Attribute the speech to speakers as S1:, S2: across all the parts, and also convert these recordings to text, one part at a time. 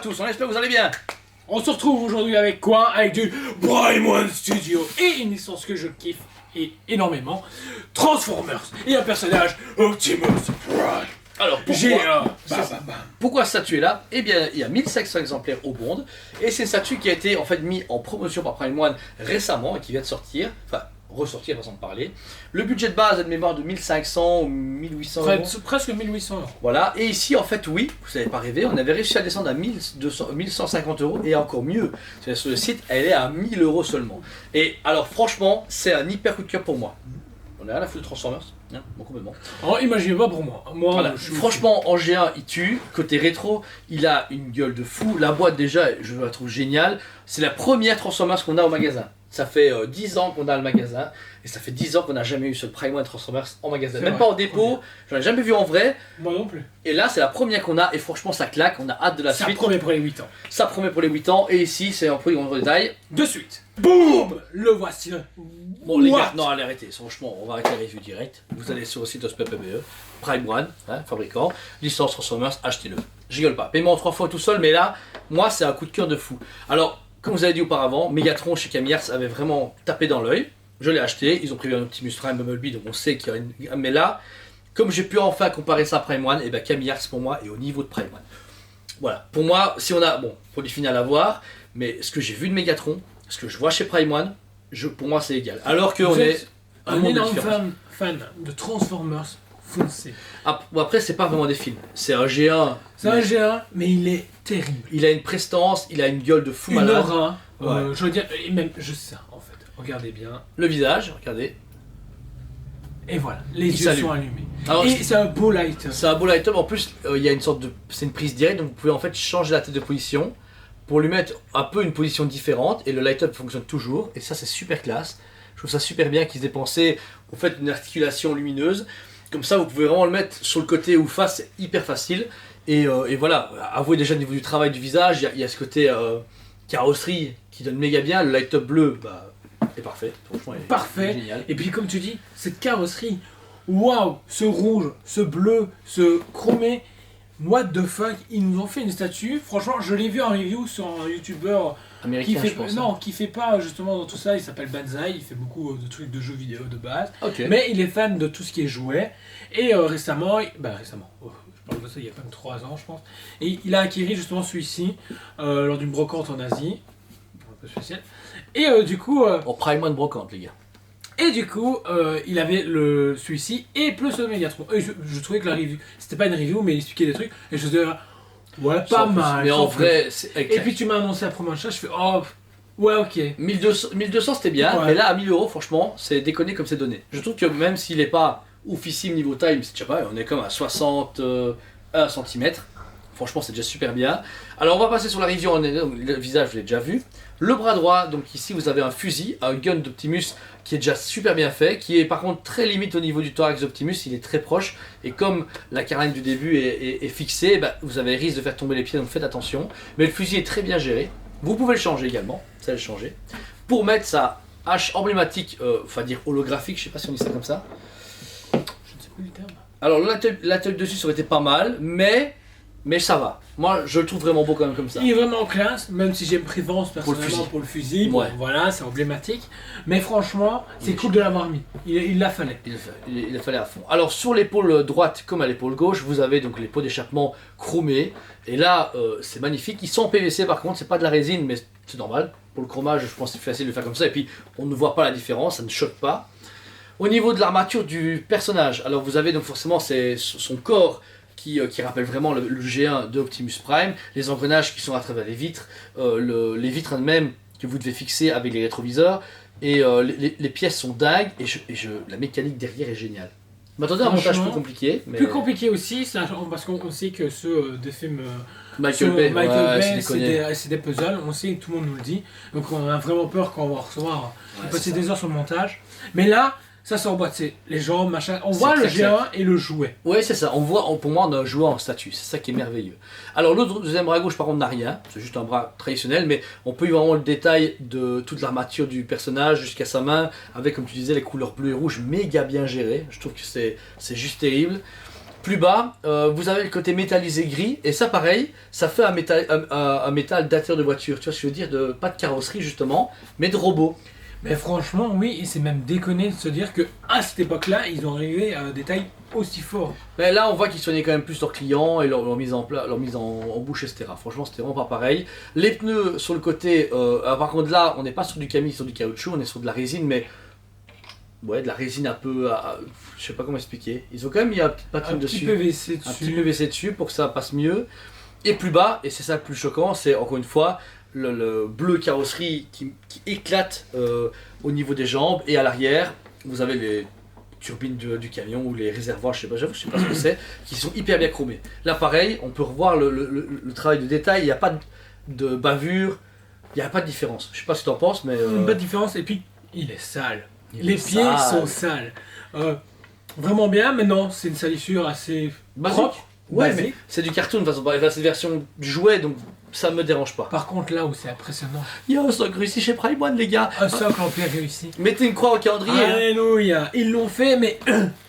S1: tous, on espère que vous allez bien.
S2: On se retrouve aujourd'hui avec quoi? Avec du Prime One Studio et une licence que je kiffe et énormément, Transformers et un personnage Optimus Prime.
S1: Alors
S2: Pourquoi
S1: pourquoi cette statue est là? Eh bien, il y a 1500 exemplaires au monde et c'est une statue qui a été en fait mise en promotion par Prime One récemment et qui vient de sortir, enfin ressortir façon de parler. Le budget de base est de mémoire de 1500 ou 1800 euros.
S2: Presque 1800 euros.
S1: Voilà, et ici en fait oui, vous n'avez pas rêvé, on avait réussi à descendre à 1200, 1150 euros et encore mieux, sur le site elle est à 1000 euros seulement. Et alors franchement, c'est un hyper coup de cœur pour moi. On est à la foule de Transformers, hein, bon, complètement.
S2: Alors imaginez pas pour moi.
S1: Voilà. Franchement en G1 il tue, côté rétro, il a une gueule de fou, la boîte déjà je la trouve géniale, c'est la première Transformers qu'on a au magasin. Ça fait 10 ans qu'on a le magasin et ça fait 10 ans qu'on n'a jamais eu ce Prime One Transformers en magasin. Même pas en dépôt, j'en ai jamais vu en vrai.
S2: Moi non plus.
S1: Et là c'est la première qu'on a et franchement ça claque, on a hâte de la suite.
S2: Ça promet pour les 8 ans.
S1: Ça promet pour les 8 ans et ici c'est un produit en détail.
S2: De suite. Boum. Le voici.
S1: Bon les gars, non allez arrêtez, franchement on va arrêter la review direct. Vous allez sur le site OSPPBE, Prime One, hein, fabricant, licence Transformers, achetez-le. Je rigole pas, paiement 3 fois tout seul mais là, moi c'est un coup de cœur de fou. Alors, comme vous avez dit auparavant, Megatron chez Camillars avait vraiment tapé dans l'œil. Je l'ai acheté, ils ont prévu un Optimus Prime Bumblebee, donc on sait qu'il y a une... Mais là, comme j'ai pu enfin comparer ça à Prime One, et bien Camillars pour moi est au niveau de Prime One. Voilà, pour moi, si on a... Bon, produit final à voir, mais ce que j'ai vu de Megatron, ce que je vois chez Prime One, pour moi c'est égal. Alors qu'on est
S2: un énorme fan de Transformers, foncé.
S1: Ah, bon, après, c'est pas vraiment des films, c'est un G1.
S2: C'est un G1, mais il est terrible.
S1: Il a une prestance, il a une gueule de fou
S2: une
S1: malade.
S2: Aura,
S1: Ouais.
S2: je veux dire, et même juste ça en fait. Regardez bien.
S1: Le visage, regardez.
S2: Et voilà, les
S1: Il
S2: yeux
S1: s'allume.
S2: sont allumés.
S1: Alors,
S2: Et c'est un beau light.
S1: c'est un beau light-up, en plus il y a une sorte de... C'est une prise directe, donc vous pouvez en fait changer la tête de position pour lui mettre un peu une position différente et le light-up fonctionne toujours et ça c'est super classe. Je trouve ça super bien qu'ils aient pensé au fait une articulation lumineuse. Comme ça vous pouvez vraiment le mettre sur le côté ou face, c'est hyper facile. Et voilà, avouez déjà au niveau du travail du visage, il y a ce côté carrosserie qui donne méga bien, le light-up bleu bah, est parfait, franchement il est
S2: Parfait.
S1: génial.
S2: Et puis comme tu dis, cette carrosserie, waouh, ce rouge, ce bleu, ce chromé, what the fuck, ils nous ont fait une statue. Franchement, je l'ai vu en review sur un youtubeur
S1: Américain
S2: qui fait,
S1: je pense.
S2: non, qui fait pas justement dans tout ça, il s'appelle Banzai, il fait beaucoup de trucs de jeux vidéo de base.
S1: Ok.
S2: Mais il est fan de tout ce qui est jouet. Et récemment, je parle de ça il y a quand même 3 ans je pense, et il a acquis justement celui-ci lors d'une brocante en Asie, un peu spécial. Et du coup,
S1: En Prime One brocante les gars.
S2: il avait celui-ci et plus le Megatron. Et je trouvais que la review, c'était pas une review mais il expliquait des trucs et je me disais, ouais, pas
S1: Sans plus.
S2: mal.
S1: Mais en
S2: sans
S1: vrai,
S2: plus. Et puis tu m'as annoncé la première chose, je fais, oh, ouais, ok.
S1: 1200 c'était bien,
S2: Ouais.
S1: mais là à 1000 euros franchement c'est déconné comme c'est donné. Je trouve que même s'il n'est pas oufissime niveau taille, c'est déjà pas, on est comme à 61 cm. Franchement c'est déjà super bien. Alors on va passer sur la review, le visage je l'ai déjà vu. Le bras droit, donc ici vous avez un fusil, un gun d'Optimus qui est déjà super bien fait, qui est par contre très limite au niveau du thorax d'Optimus, il est très proche. Et comme la carlingue du début est fixée, bah, vous avez risque de faire tomber les pieds, donc faites attention. Mais le fusil est très bien géré. Vous pouvez le changer également, ça le changer. Pour mettre sa hache emblématique, enfin dire holographique, je sais pas si on dit ça comme ça.
S2: Je ne sais plus le terme.
S1: Alors l'atelier dessus ça aurait été pas mal, mais ça va. Moi je le trouve vraiment beau quand même comme ça.
S2: Il est vraiment classe, même si j'ai une préférence personnellement pour le fusil.
S1: Ouais.
S2: Bon, voilà, c'est emblématique. Mais franchement, c'est cool de l'avoir mis. Il l'a fallait.
S1: Il fallait à fond. Alors sur l'épaule droite comme à l'épaule gauche, vous avez donc les pots d'échappement chromés. Et là, c'est magnifique. Ils sont en PVC par contre, c'est pas de la résine, mais c'est normal. Pour le chromage, je pense que c'est facile de le faire comme ça. Et puis, on ne voit pas la différence, ça ne choque pas. Au niveau de l'armature du personnage, alors vous avez donc forcément son corps qui rappelle vraiment le G1 de Optimus Prime, les engrenages qui sont à travers les vitres, les vitres elles-mêmes que vous devez fixer avec les rétroviseurs, et les pièces sont dingues, et la mécanique derrière est géniale. Je m'attendais à un montage plus compliqué. Mais...
S2: Plus compliqué aussi, parce qu'on sait que ceux des films
S1: Michael Bay,
S2: c'est des puzzles, on sait, tout le monde nous le dit, donc on a vraiment peur quand on va recevoir, passer des heures sur le montage. Mais là, ça sort en boîte, c'est les jambes, machin. On voit le G1 et le jouet.
S1: Ouais, c'est ça. Pour moi, on a un jouet en statue. C'est ça qui est merveilleux. Alors, le deuxième bras gauche, par contre, n'a rien. C'est juste un bras traditionnel, mais on peut y voir vraiment le détail de toute l'armature du personnage jusqu'à sa main, avec, comme tu disais, les couleurs bleues et rouges méga bien gérées. Je trouve que c'est juste terrible. Plus bas, vous avez le côté métallisé gris, et ça pareil, ça fait un métal dateur de voiture, tu vois ce que je veux dire, pas de carrosserie justement, mais de robot.
S2: Mais franchement, oui, et c'est même déconné de se dire que à cette époque-là, ils ont arrivé à un détail aussi fort.
S1: Mais là, on voit qu'ils soignaient quand même plus leurs clients et leur mise, leur mise en bouche, etc. Franchement, c'était vraiment pas pareil. Les pneus sur le côté, par contre là, on n'est pas sur du cami, sur du caoutchouc, on est sur de la résine, mais ouais, de la résine un peu, je sais pas comment expliquer. Ils ont quand même mis un petit patine dessus,
S2: PVC
S1: un petit PVC dessus pour que ça passe mieux. Et plus bas, et c'est ça le plus choquant, c'est encore une fois le bleu carrosserie qui éclate au niveau des jambes, et à l'arrière, vous avez les turbines du camion ou les réservoirs, je sais pas ce que c'est, qui sont hyper bien chromés. Là pareil, on peut revoir le travail de détail, il n'y a pas de bavure, il n'y a pas de différence. Je sais pas ce que tu en penses, mais...
S2: Pas de différence, et puis il est sale.
S1: Il
S2: Les
S1: est
S2: pieds
S1: sale.
S2: sont sales. Vraiment bien, mais non, c'est une salissure assez
S1: Basique.
S2: propre.
S1: Ouais,
S2: basique.
S1: mais c'est du cartoon, de toute façon, c'est une version jouet, donc ça me dérange pas.
S2: Par contre, là où c'est impressionnant,
S1: Il y a un socle réussi chez Prime One, les gars.
S2: un socle en pierre réussi.
S1: Mettez une croix au calendrier. hein.
S2: Alléluia, ils l'ont fait, mais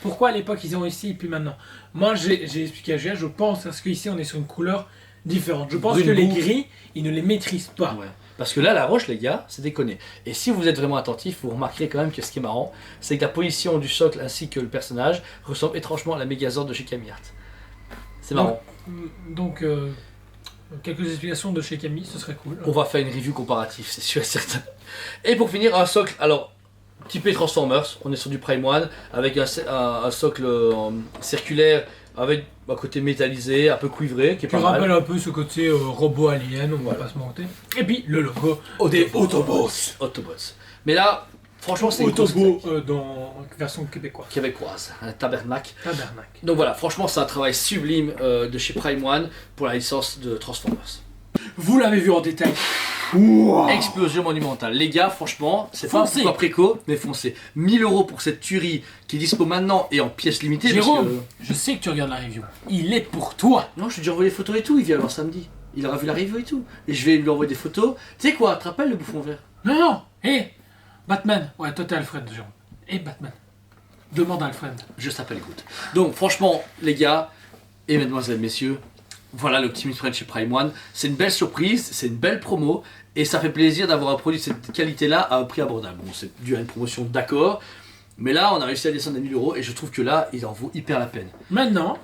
S2: pourquoi à l'époque ils ont réussi et puis maintenant? Moi j'ai expliqué à Julien, je pense parce qu'ici on est sur une couleur différente. Je pense
S1: Brune
S2: que les
S1: bouffe.
S2: gris, ils ne les maîtrisent pas.
S1: Ouais. Parce que là, la roche, les gars, c'est déconné. Et si vous êtes vraiment attentif, vous remarquerez quand même que ce qui est marrant, c'est que la position du socle ainsi que le personnage ressemble étrangement à la Megazord de chez Camillart. C'est marrant.
S2: Donc, quelques explications de chez Camille, ce serait cool.
S1: On va faire une review comparative, c'est sûr et certain. Et pour finir, un socle, alors, typé Transformers, on est sur du Prime One, avec un socle circulaire, avec un côté métallisé, un peu cuivré, qui est
S2: Qui
S1: pas
S2: rappelle
S1: mal.
S2: un peu ce côté robot alien, on va pas se mentir. Et puis le logo des Autobots.
S1: Autobots. Mais là, franchement, c'est une grosse
S2: Autobots
S1: claque.
S2: dans version québécoise.
S1: Québécoise, un tabernacle.
S2: Tabernacle.
S1: Donc voilà, franchement, c'est un travail sublime de chez Prime One pour la licence de Transformers.
S2: Vous l'avez vu en détail.
S1: Explosion monumentale. Les gars, franchement, c'est pas un
S2: Foncez.
S1: pourquoi préco, mais foncez. 1000 € pour cette tuerie qui est dispo maintenant et en pièces limitées. parce
S2: Jérôme, je sais que tu regardes la review. Il est pour toi.
S1: Non, je lui ai déjà envoyé les photos et tout, il vient alors samedi. Il aura vu la review et tout. Et je vais lui envoyer des photos. Tu sais quoi, tu te rappelles le bouffon vert?
S2: Non, non. Hé, Batman. Ouais, toi t'es Alfred, Jérôme. Hé, Batman. Demande à Alfred.
S1: Je s'appelle écoute. Donc franchement, les gars, et mesdemoiselles, messieurs, voilà l'Optimus Prime chez Prime One. C'est une belle surprise, c'est une belle promo. Et ça fait plaisir d'avoir un produit de cette qualité-là à un prix abordable. Bon, c'est dû à une promotion, d'accord. Mais là, on a réussi à descendre à 1000 € et je trouve que là, il en vaut hyper la peine.
S2: Maintenant,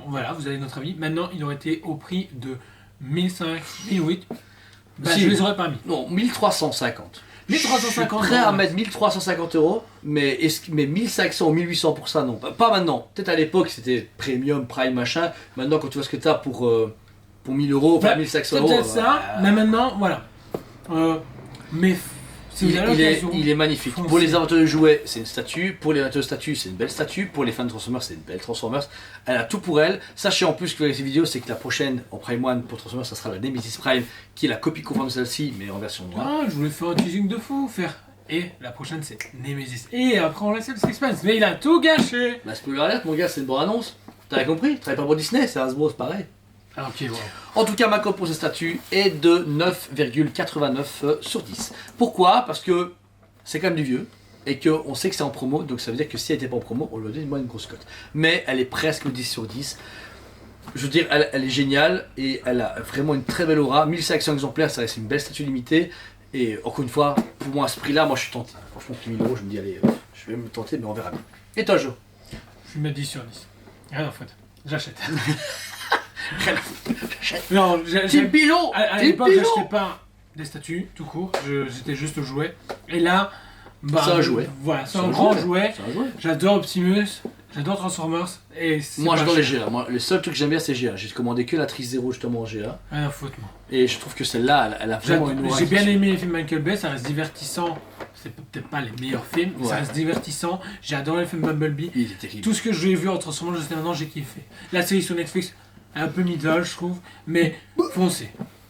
S2: voilà, vous avez notre avis. Maintenant, il aurait été au prix de 1005, 1008. Bah,
S1: Si.
S2: je les aurais pas mis.
S1: Non, 1350.
S2: 1350
S1: Je suis prêt à
S2: €.
S1: mettre 1350 €, mais 1500 ou 1800 pour ça, non. Pas maintenant. Peut-être à l'époque, c'était premium, prime, machin. Maintenant, quand tu vois ce que tu as pour 1000 €, enfin
S2: Bah,
S1: 1500
S2: c'est
S1: €.
S2: peut-être ça, mais maintenant, voilà. Mais si vous avez l'occasion,
S1: Il est magnifique.
S2: foncez.
S1: Pour les amateurs de jouets, c'est une statue. Pour les amateurs de statue, c'est une belle statue. Pour les fans de Transformers, c'est une belle Transformers. Elle a tout pour elle. Sachez en plus que avec ces vidéos, c'est que la prochaine en Prime One pour Transformers, ça sera la Nemesis Prime, qui est la copie conforme de celle-ci, mais en version noire.
S2: ah, je voulais faire un teasing de fou, Et la prochaine, c'est Nemesis. Et après, on laisse le suspense. Mais il a tout gâché.
S1: Bah, spoiler alert, mon gars, c'est une bonne annonce. T'avais compris? Tu travailles pas pour Disney, c'est Hasbro, c'est pareil.
S2: Ah, ok, voilà.
S1: En tout cas, ma cote pour ce statut est de 9,89 sur 10. Pourquoi? Parce que c'est quand même du vieux et qu'on sait que c'est en promo, donc ça veut dire que si elle n'était pas en promo, on lui donne une grosse cote. Mais elle est presque 10 sur 10. Je veux dire, elle est géniale et elle a vraiment une très belle aura. 1500 exemplaires, ça reste une belle statue limitée. Et encore une fois, pour moi à ce prix-là, moi je suis tenté. Franchement, pour 1000 €, je me dis, allez, je vais me tenter, mais on verra bien. Et toi, Jo?
S2: Je vais mettre 10 sur 10. Rien en fait. J'achète.
S1: J'achète.
S2: Non,
S1: Team Pigeon!
S2: À
S1: Team
S2: l'époque,
S1: Pigeon!
S2: j'achetais pas des statues tout court. J'étais juste jouet. Et là, bah,
S1: C'est un jouet.
S2: Voilà, c'est un grand jouet.
S1: C'est un jouet.
S2: J'adore Optimus. J'adore Transformers. Et c'est
S1: Moi
S2: pas
S1: j'adore les
S2: cher.
S1: GA. Moi, le seul truc que j'aime bien c'est GA. J'ai commandé que la Trice 0 justement en GA.
S2: Rien à foutre, moi.
S1: Et je trouve que celle-là, elle a vraiment une aura.
S2: J'ai bien aimé les films Michael Bay, ça reste divertissant. C'est peut-être pas les meilleurs films, mais ça
S1: Ouais.
S2: reste divertissant. J'ai adoré le film Bumblebee.
S1: Il est terrible.
S2: Tout ce que j'ai vu en Transformers jusqu'à maintenant, j'ai kiffé. La série sur Netflix, un peu middle, je trouve, mais foncez.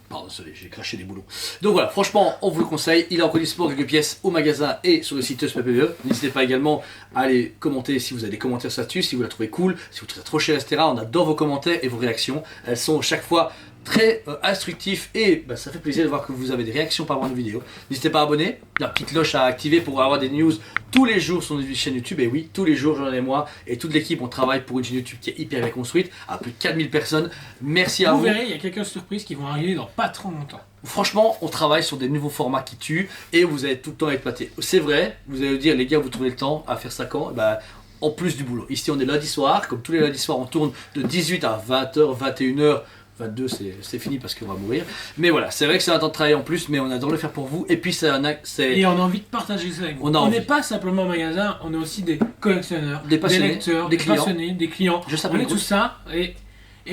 S1: Pardon, désolé, j'ai craché des boulots. Donc voilà, franchement, on vous le conseille. Il est encore disponible quelques pièces au magasin et sur le site PPE. N'hésitez pas également à aller commenter si vous avez des commentaires sur là-dessus, si vous la trouvez cool, si vous trouvez ça trop cher, etc. On adore vos commentaires et vos réactions. Elles sont chaque fois très instructif et bah, ça fait plaisir de voir que vous avez des réactions par rapport à nos vidéos. N'hésitez pas à abonner, la petite cloche à activer pour avoir des news tous les jours sur notre chaîne YouTube. Et oui, tous les jours, Jordan et moi et toute l'équipe, on travaille pour une chaîne YouTube qui est hyper bien construite, à plus de 4000 personnes. Merci à vous.
S2: Vous verrez, il y a quelques surprises qui vont arriver dans pas trop longtemps.
S1: Franchement, on travaille sur des nouveaux formats qui tuent et vous allez tout le temps être épaté. C'est vrai, vous allez dire, les gars, vous trouvez le temps à faire ça quand? Bah, en plus du boulot. Ici, on est lundi soir, comme tous les lundis soirs, on tourne de 18 à 20h, 21h. 22 c'est fini parce qu'on va mourir. Mais voilà, c'est vrai que c'est un temps de travail en plus, mais on adore le faire pour vous. Et puis c'est
S2: Et on a envie de partager ça avec vous. On n'est pas simplement un magasin, on est aussi des collectionneurs,
S1: des passionnés,
S2: des lecteurs,
S1: des
S2: des
S1: clients.
S2: passionnés, des clients. On est tout ça et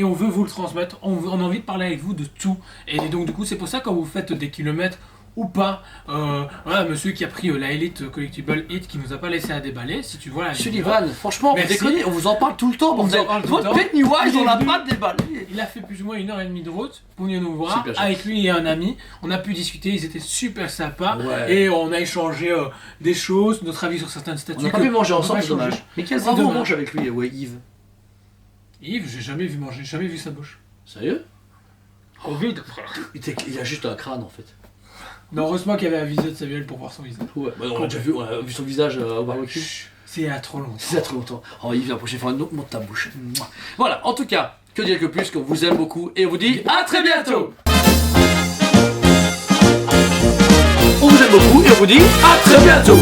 S2: on veut vous le transmettre. On a envie de parler avec vous de tout. Et donc du coup c'est pour ça quand vous faites des kilomètres ou pas, voilà, monsieur qui a pris la Elite Collectible Hit qui nous a pas laissé à déballer, si tu vois la vidéo.
S1: Sullivan, franchement, vous déconnez, on vous en parle tout le temps. Votre Pennywise, on l'a pas déballé.
S2: Il a fait plus ou moins 1h30 de route pour venir nous voir, avec lui et un ami. On a pu discuter, ils étaient super sympas, et on a échangé des choses, notre avis sur certaines statues.
S1: On n'a pas pu manger ensemble, c'est dommage. Mais quel bravo on mange avec lui, ouais, Yves.
S2: Yves, j'ai jamais vu manger, jamais vu sa bouche.
S1: Sérieux?
S2: Covid.
S1: Il a juste un crâne en fait.
S2: Non, heureusement qu'il y avait un visage de Samuel pour voir son visage.
S1: Ouais, bah on a déjà vu, on a vu son visage au barbecue.
S2: C'est il y a trop longtemps.
S1: C'est il y a trop longtemps. Oh Yves, la prochaine fois, monte ta bouche. Voilà, en tout cas, que dire que plus, qu'on vous aime beaucoup et on vous dit à très bientôt. On vous aime beaucoup et on vous dit à très bientôt.